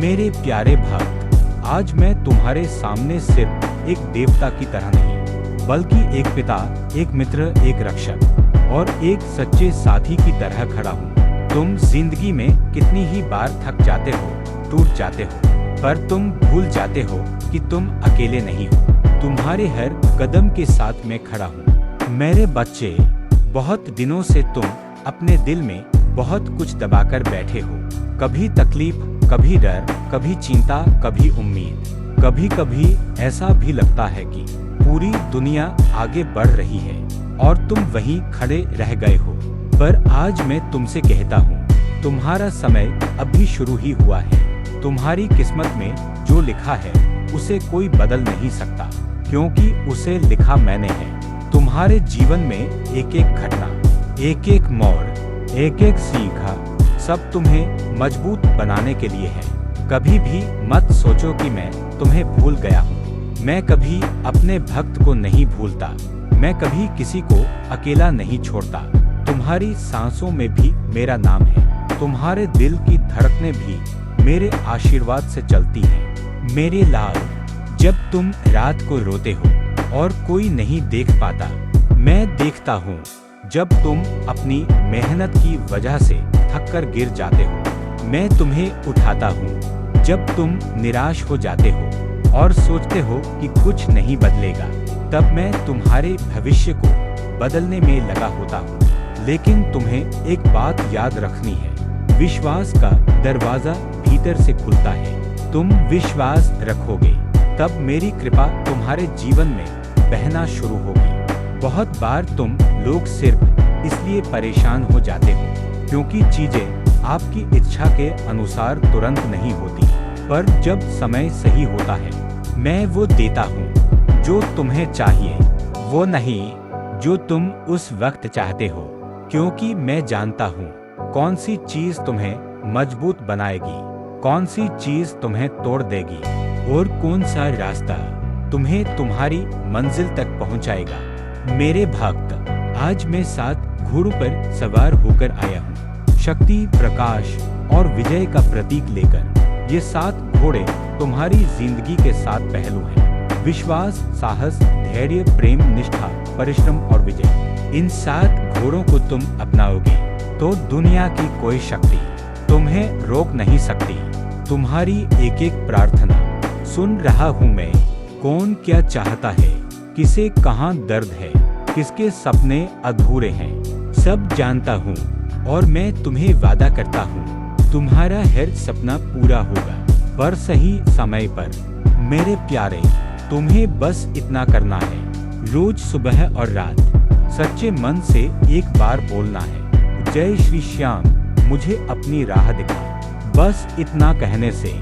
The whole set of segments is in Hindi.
मेरे प्यारे भक्त, आज मैं तुम्हारे सामने सिर्फ एक देवता की तरह नहीं, बल्कि एक पिता, एक मित्र, एक रक्षक और एक सच्चे साथी की तरह खड़ा हूँ। तुम जिंदगी में कितनी ही बार थक जाते हो, टूट जाते हो, पर तुम भूल जाते हो कि तुम अकेले नहीं हो। तुम्हारे हर कदम के साथ मैं खड़ा हूँ। मेरे बच्चे, बहुत दिनों से तुम अपने दिल में बहुत कुछ दबाकर बैठे हो। कभी तकलीफ, कभी डर, कभी चिंता, कभी उम्मीद। कभी कभी ऐसा भी लगता है कि पूरी दुनिया आगे बढ़ रही है और तुम वहीं खड़े रह गए हो। पर आज मैं तुमसे कहता हूँ, तुम्हारा समय अभी शुरू ही हुआ है। तुम्हारी किस्मत में जो लिखा है उसे कोई बदल नहीं सकता, क्योंकि उसे लिखा मैंने है। तुम्हारे जीवन में एक एक घटना, एक एक मोड़, एक एक सीखा, सब तुम्हें मजबूत बनाने के लिए है। कभी भी मत सोचो कि मैं तुम्हें भूल गया हूँ। मैं कभी अपने भक्त को नहीं भूलता। मैं कभी किसी को अकेला नहीं छोड़ता। तुम्हारी सांसों में भी मेरा नाम है। तुम्हारे दिल की धड़कनें भी मेरे आशीर्वाद से चलती हैं। मेरे लाल, जब तुम रात को रोते हो और कोई नहीं देख पाता, मैं देखता हूँ। जब तुम अपनी मेहनत की वजह से थककर गिर जाते हो, मैं तुम्हें उठाता हूँ। जब तुम निराश हो जाते हो और सोचते हो कि कुछ नहीं बदलेगा, तब मैं तुम्हारे भविष्य को बदलने में लगा होता हूँ। लेकिन तुम्हें एक बात याद रखनी है, विश्वास का दरवाजा भीतर से खुलता है। तुम विश्वास रखोगे, तब मेरी कृपा तुम्हारे जीवन में बहना शुरू होगी। बहुत बार तुम लोग सिर्फ इसलिए परेशान हो जाते हो क्योंकि चीजें आपकी इच्छा के अनुसार तुरंत नहीं होती, पर जब समय सही होता है, मैं वो देता हूँ जो तुम्हें चाहिए, वो नहीं जो तुम उस वक्त चाहते हो। क्योंकि मैं जानता हूँ कौन सी चीज तुम्हें मजबूत बनाएगी, कौन सी चीज तुम्हें तोड़ देगी और कौन सा रास्ता तुम्हें तुम्हारी मंजिल तक पहुँचाएगा। मेरे भक्त, आज मैं 7 घोड़ों पर सवार होकर आया हूँ, शक्ति, प्रकाश और विजय का प्रतीक लेकर। ये 7 घोड़े तुम्हारी जिंदगी के 7 पहलू हैं। विश्वास, साहस, धैर्य, प्रेम, निष्ठा, परिश्रम और विजय। इन 7 घोड़ों को तुम अपनाओगे तो दुनिया की कोई शक्ति तुम्हें रोक नहीं सकती। तुम्हारी एक एक प्रार्थना सुन रहा हूँ मैं। कौन क्या चाहता है, किसे कहाँ दर्द है, किसके सपने अधूरे हैं, सब जानता हूँ। और मैं तुम्हें वादा करता हूँ, तुम्हारा हर सपना पूरा होगा, पर सही समय पर। मेरे प्यारे, तुम्हें बस इतना करना है, रोज सुबह और रात सच्चे मन से एक बार बोलना है, जय श्री श्याम, मुझे अपनी राह दिखा। बस इतना कहने से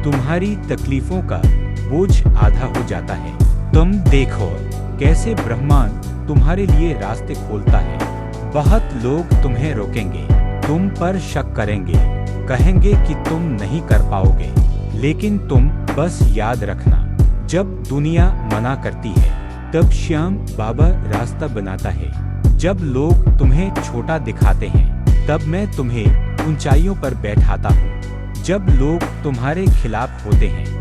तुम्हारी तकलीफों का बोझ आधा हो जाता है। तुम देखो कैसे ब्रह्मांड तुम्हारे लिए रास्ते खोलता है। बहुत लोग तुम्हें रोकेंगे, तुम पर शक करेंगे, कहेंगे कि तुम नहीं कर पाओगे, लेकिन तुम बस याद रखना, जब दुनिया मना करती है, तब श्याम बाबा रास्ता बनाता है। जब लोग तुम्हें छोटा दिखाते हैं, तब मैं तुम्हें ऊंचाइयों पर बैठाता हूँ। जब लोग तुम्हारे खिलाफ होते हैं,